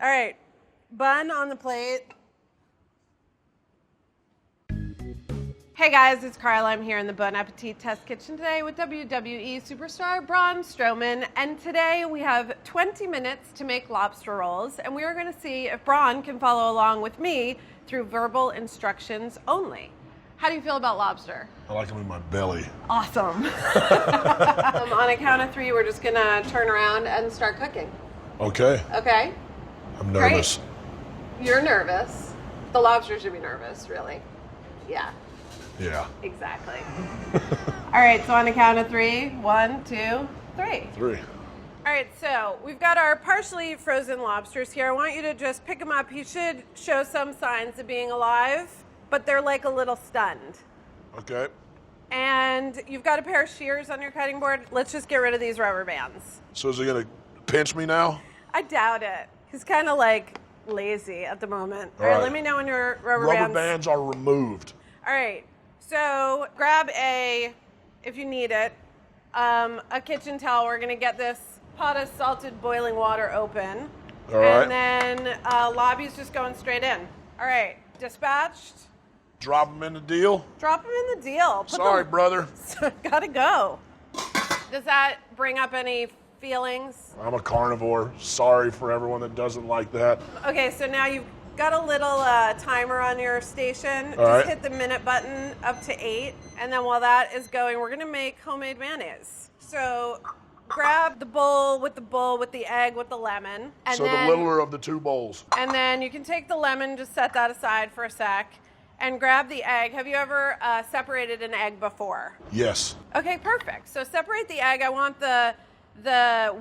All right, bun on the plate. Hey guys, it's Carla. I'm here in the Bon Appétit test kitchen today with WWE superstar Braun Strowman, and today we have 20 minutes to make lobster rolls, and we are going to see if Braun can follow along with me through verbal instructions only. How do you feel about lobster? I like them in my belly. Awesome. On a count of 3, we're just going to turn around and start cooking. Okay. Okay? I'm nervous. Great. You're nervous. The lobster should be nervous, really. Yeah. Yeah. Exactly. All right, so on the count of 3, 1, 2, 3. 3. All right, so we've got our partially frozen lobsters here. I want you to just pick them up. You should show some signs of being alive, but they're like a little stunned. Okay. And you've got a pair of shears on your cutting board. Let's just get rid of these rubber bands. So is he going to pinch me now? I doubt it. He's kind of like lazy at the moment. All All right, right. let me know when your rubber bands are removed. All right. So grab if you need it, a kitchen towel. We're gonna get this pot of salted boiling water open. All right. And then lobby's just going straight in. All right, dispatched. Drop them in the deal? Drop them in the deal. Sorry, brother. Gotta go. Does that bring up any feelings? I'm a carnivore. Sorry for everyone that doesn't like that. Okay, so now you've got a little timer on your station. All right. Hit the minute button up to 8. And then while that is going, we're gonna make homemade mayonnaise. So grab the bowl with the egg, with the lemon. And so the littler of the 2 bowls. And then you can take the lemon, just set that aside for a sec, and grab the egg. Have you ever separated an egg before? Yes. Okay, perfect. So separate the egg. I want the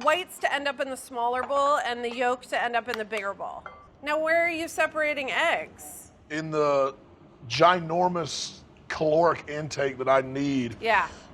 whites to end up in the smaller bowl and the yolk to end up in the bigger bowl. Now, where are you separating eggs? In the ginormous caloric intake that I need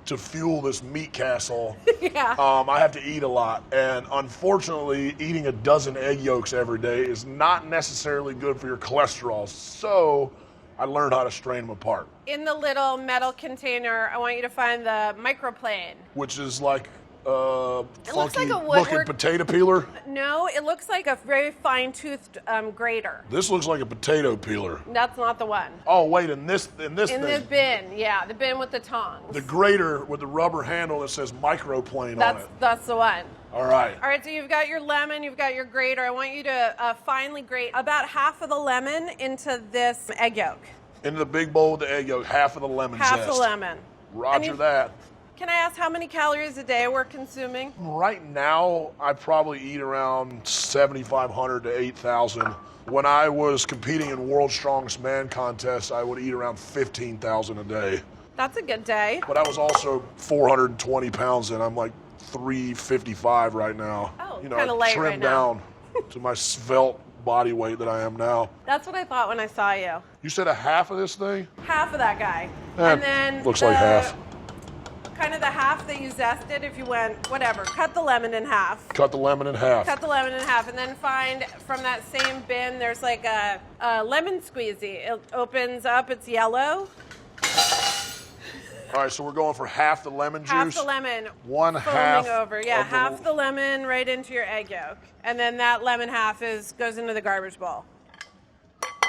to fuel this meat castle, I have to eat a lot. And unfortunately, eating a dozen egg yolks every day is not necessarily good for your cholesterol. So I learned how to strain them apart. In the little metal container, I want you to find the microplane. Which is like looks like a looking potato peeler? No, it looks like a very fine-toothed grater. This looks like a potato peeler. That's not the one. Oh, wait, in this In thing. the bin, the bin with the tongs. The grater with the rubber handle that says microplane on it. That's the one. All right. All right, so you've got your lemon, you've got your grater. I want you to finely grate about half of the lemon into this egg yolk. Into the big bowl with the egg yolk, half of the lemon zest. Half the lemon. Roger that. Can I ask how many calories a day we're consuming? Right now, I probably eat around 7,500 to 8,000. When I was competing in World's Strongest Man contests, I would eat around 15,000 a day. That's a good day. But I was also 420 pounds, and I'm like 355 right now. Oh, kind of light trimmed right now. down to my svelte body weight that I am now. That's what I thought when I saw you. You said a half of this thing? Half of that guy. And then looks like half. Kind of the half that you zested, if you went, whatever, cut the lemon in half. Cut the lemon in half. Cut the lemon in half, and then find from that same bin, there's like a lemon squeezy. It opens up, it's yellow. All right, so we're going for half the lemon juice. Half the lemon. One half. Foaming over, half the lemon right into your egg yolk. And then that lemon half goes into the garbage bowl.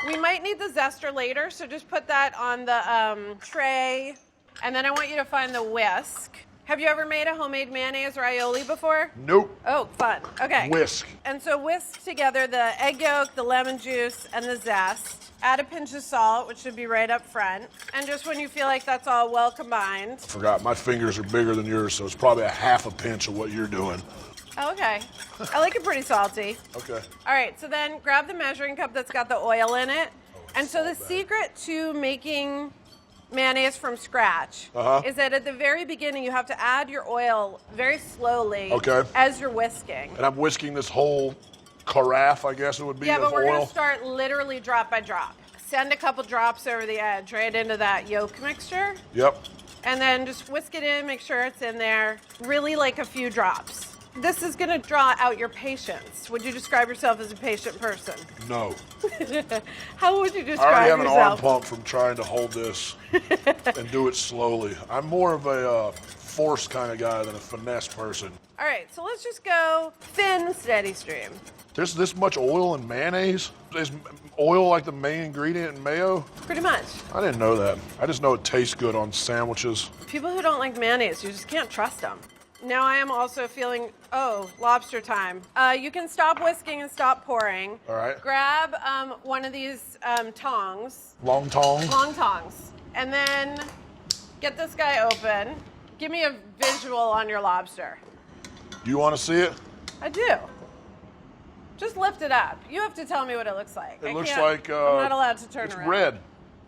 We might need the zester later, so just put that on the tray. And then I want you to find the whisk. Have you ever made a homemade mayonnaise or aioli before? Nope. Oh, fun. Okay. Whisk. And so whisk together the egg yolk, the lemon juice, and the zest. Add a pinch of salt, which should be right up front. And just when you feel like that's all well combined. Forgot, my fingers are bigger than yours, so it's probably a half a pinch of what you're doing. Oh, okay. I like it pretty salty. Okay. All right, so then grab the measuring cup that's got the oil in it. And so the secret to making mayonnaise from scratch is that at the very beginning you have to add your oil very slowly as you're whisking. And I'm whisking this whole carafe, I guess it would be, of oil. Yeah, but we're going to start literally drop by drop. Send a couple drops over the edge right into that yolk mixture. Yep. And then just whisk it in, make sure it's in there. Really like a few drops. This is going to draw out your patience. Would you describe yourself as a patient person? No. How would you describe yourself? I already have an arm pump from trying to hold this and do it slowly. I'm more of a force kind of guy than a finesse person. All right, so let's just go thin, steady stream. There's this much oil in mayonnaise? Is oil like the main ingredient in mayo? Pretty much. I didn't know that. I just know it tastes good on sandwiches. People who don't like mayonnaise, you just can't trust them. Now I am also feeling, lobster time. You can stop whisking and stop pouring. All right. Grab one of these tongs. Long tongs? Long tongs. And then get this guy open. Give me a visual on your lobster. Do you want to see it? I do. Just lift it up. You have to tell me what it looks like. It looks like... I'm not allowed to turn around. It's red.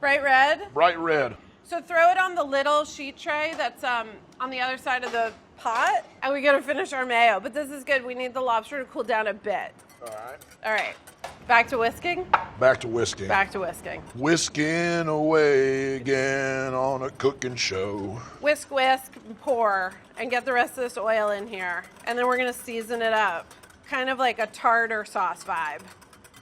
Bright red? Bright red. So throw it on the little sheet tray that's on the other side of the pot, and we gotta finish our mayo. But this is good. We need the lobster to cool down a bit. All right. All right. Back to whisking? Back to whisking. Back to whisking. Whisking away again on a cooking show. Whisk, whisk, pour, and get the rest of this oil in here. And then we're gonna season it up. Kind of like a tartar sauce vibe.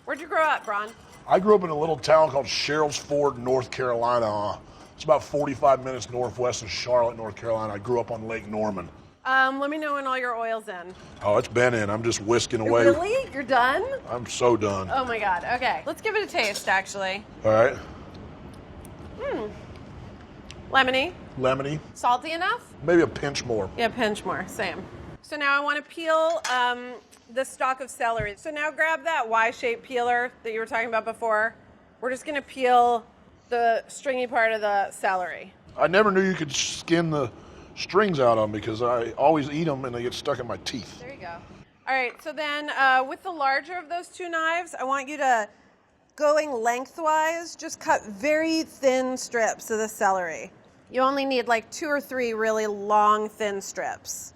Where'd you grow up, Braun? I grew up in a little town called Sherrills Ford, North Carolina. It's about 45 minutes northwest of Charlotte, North Carolina. I grew up on Lake Norman. Let me know when all your oil's in. Oh, it's been in. I'm just whisking away. Really? You're done? I'm so done. Oh my God. Okay. Let's give it a taste, actually. All right. Lemony. Lemony. Salty enough? Maybe a pinch more. Yeah, pinch more. Same. So now I want to peel the stalk of celery. So now grab that Y-shaped peeler that you were talking about before. We're just going to peel the stringy part of the celery. I never knew you could skin the strings out of them because I always eat them and they get stuck in my teeth. There you go. All right, so then with the larger of those two knives, I want you to, going lengthwise, just cut very thin strips of the celery. You only need like 2 or 3 really long, thin strips.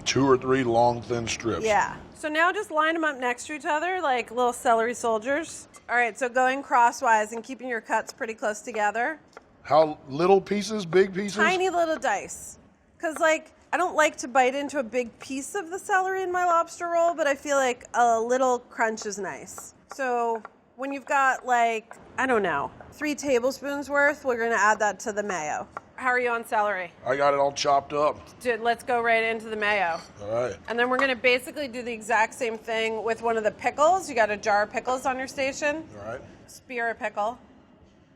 2 or 3 long, thin strips. Yeah. So now just line them up next to each other like little celery soldiers. All right, so going crosswise and keeping your cuts pretty close together. How little pieces, big pieces? Tiny little dice. Because, like, I don't like to bite into a big piece of the celery in my lobster roll, but I feel like a little crunch is nice. So when you've got, like, I don't know, 3 tablespoons worth, we're going to add that to the mayo. How are you on celery? I got it all chopped up. Dude, let's go right into the mayo. All right. And then we're going to basically do the exact same thing with one of the pickles. You got a jar of pickles on your station. All right. Spear a pickle.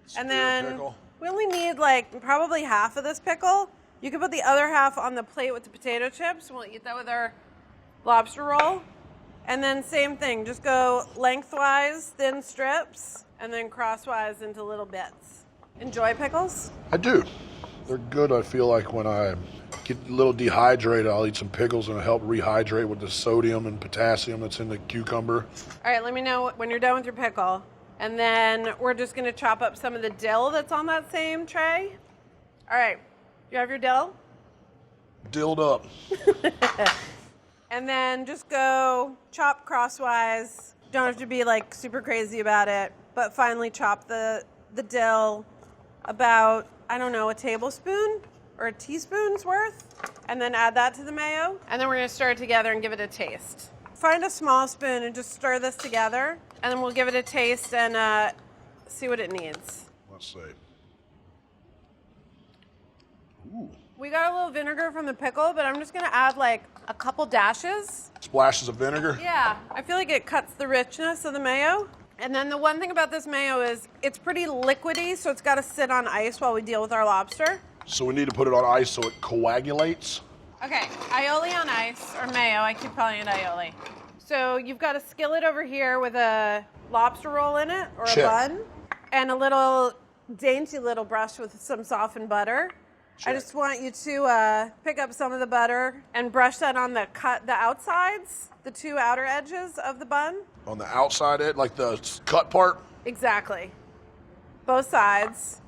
Spear and then pickle. We only need like probably half of this pickle. You can put the other half on the plate with the potato chips. We'll eat that with our lobster roll. And then same thing, just go lengthwise, thin strips, and then crosswise into little bits. Enjoy pickles? I do. They're good, I feel like, when I get a little dehydrated, I'll eat some pickles and it'll help rehydrate with the sodium and potassium that's in the cucumber. All right, let me know when you're done with your pickle. And then we're just gonna chop up some of the dill that's on that same tray. All right, you have your dill? Dilled up. And then just go chop crosswise. Don't have to be like super crazy about it, but finely chop the dill about, I don't know, a tablespoon or a teaspoon's worth, and then add that to the mayo. And then we're gonna stir it together and give it a taste. Find a small spoon and just stir this together, and then we'll give it a taste and see what it needs. Let's see. Ooh. We got a little vinegar from the pickle, but I'm just gonna add like a couple dashes. Splashes of vinegar? Yeah, I feel like it cuts the richness of the mayo. And then the one thing about this mayo is it's pretty liquidy, so it's gotta sit on ice while we deal with our lobster. So we need to put it on ice so it coagulates? Okay, aioli on ice, or mayo, I keep calling it aioli. So you've got a skillet over here with a lobster roll in it, or Check. a bun, and a little dainty little brush with some softened butter. Check. I just want you to pick up some of the butter and brush that on the outsides, the 2 outer edges of the bun. On the outside edge, like the cut part? Exactly. Both sides,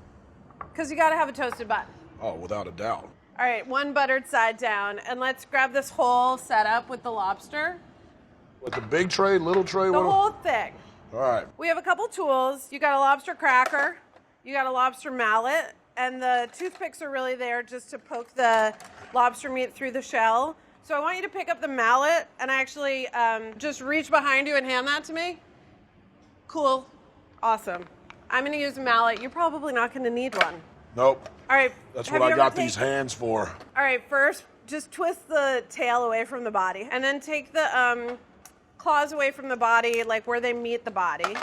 because you gotta have a toasted bun. Oh, without a doubt. All right, 1 buttered side down, and let's grab this whole setup with the lobster. With the big tray, little tray? The whole thing. All right. We have a couple tools. You got a lobster cracker, you got a lobster mallet, and the toothpicks are really there just to poke the lobster meat through the shell. So I want you to pick up the mallet and actually just reach behind you and hand that to me. Cool. Awesome. I'm going to use a mallet. You're probably not going to need one. Nope. All right. That's what I got these hands for. All right, first, just twist the tail away from the body. And then take the claws away from the body, like where they meet the body.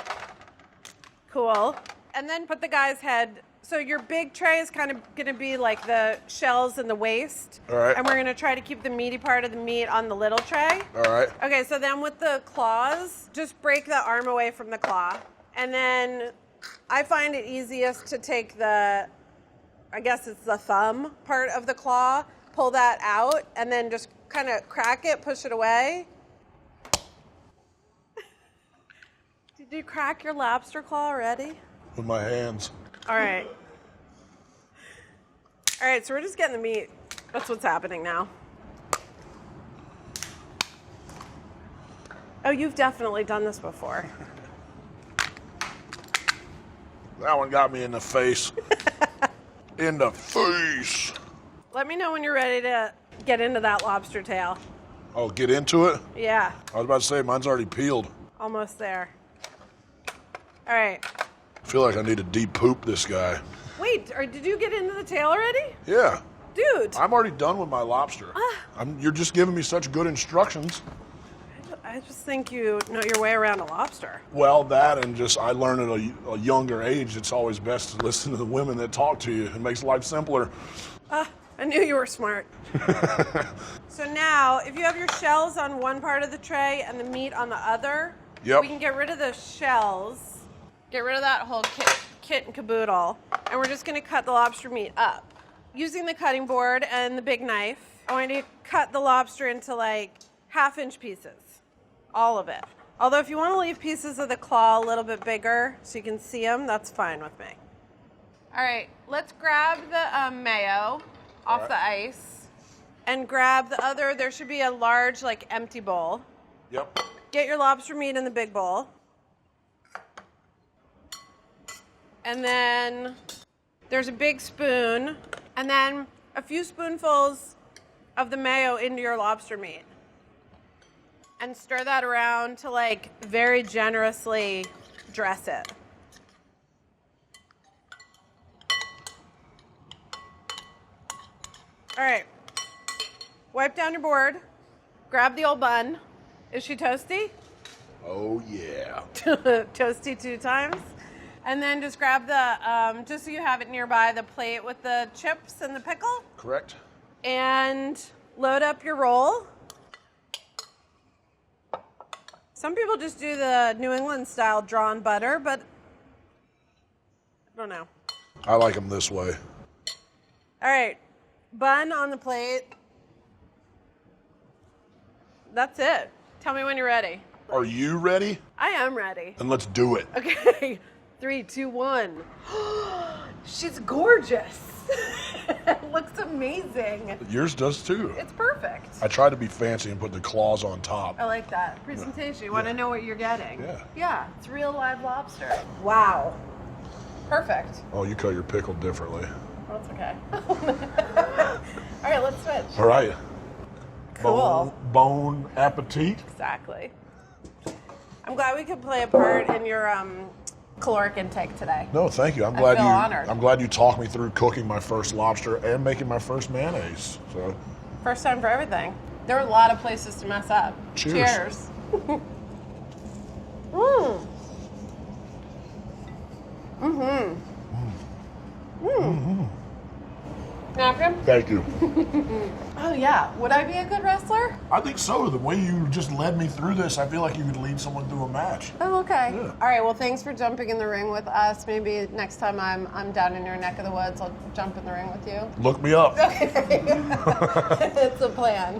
Cool. And then put the guy's head. So your big tray is kind of going to be like the shells and the waist. All right. And we're going to try to keep the meaty part of the meat on the little tray. All right. Okay, so then with the claws, just break the arm away from the claw. And then I find it easiest to take the, I guess it's the thumb part of the claw, pull that out, and then just kind of crack it, push it away. Did you crack your lobster claw already? With my hands. All right. All right, so we're just getting the meat. That's what's happening now. Oh, you've definitely done this before. That one got me in the face. In the face. Let me know when you're ready to get into that lobster tail. Oh, get into it? Yeah. I was about to say, mine's already peeled. Almost there. All right. I feel like I need to de-poop this guy. Wait, did you get into the tail already? Yeah. Dude. I'm already done with my lobster. You're just giving me such good instructions. I just think you know your way around a lobster. Well, that and just I learned at a younger age, it's always best to listen to the women that talk to you. It makes life simpler. I knew you were smart. So now, if you have your shells on one part of the tray and the meat on the other, yep. We can get rid of the shells, get rid of that whole kit and caboodle, and we're just going to cut the lobster meat up. Using the cutting board and the big knife, I want you to cut the lobster into like 1/2-inch pieces. All of it. Although if you want to leave pieces of the claw a little bit bigger so you can see them, that's fine with me. All right, let's grab the mayo off the ice and grab the other, there should be a large like empty bowl. Yep. Get your lobster meat in the big bowl. And then there's a big spoon and then a few spoonfuls of the mayo into your lobster meat. And stir that around to like very generously dress it. All right, wipe down your board, grab the old bun. Is she toasty? Oh yeah. Toasty 2 times. And then just grab the, just so you have it nearby, the plate with the chips and the pickle. Correct. And load up your roll. Some people just do the New England style drawn butter, but I don't know. I like them this way. All right, bun on the plate. That's it. Tell me when you're ready. Are you ready? I am ready. Then let's do it. Okay, 3, 2, 1. She's gorgeous. It looks amazing. Yours does too. It's perfect. I try to be fancy and put the claws on top. I like that. Presentation. You want to know what you're getting. Yeah. Yeah, it's real live lobster. Wow. Perfect. Oh, you cut your pickle differently. That's okay. All right, let's switch. All right. Cool. Bon Appétit. Exactly. I'm glad we could play a part in your caloric intake today. No, thank you. I'm glad you talked me through cooking my first lobster and making my first mayonnaise. So. First time for everything. There are a lot of places to mess up. Cheers. Mmm. Mm-hmm. Mm-hmm. Napkin? Thank you. Oh yeah. Would I be a good wrestler? I think so. The way you just led me through this, I feel like you could lead someone through a match. Oh, okay. Yeah. All right. Well, thanks for jumping in the ring with us. Maybe next time I'm down in your neck of the woods, I'll jump in the ring with you. Look me up. Okay. It's a plan.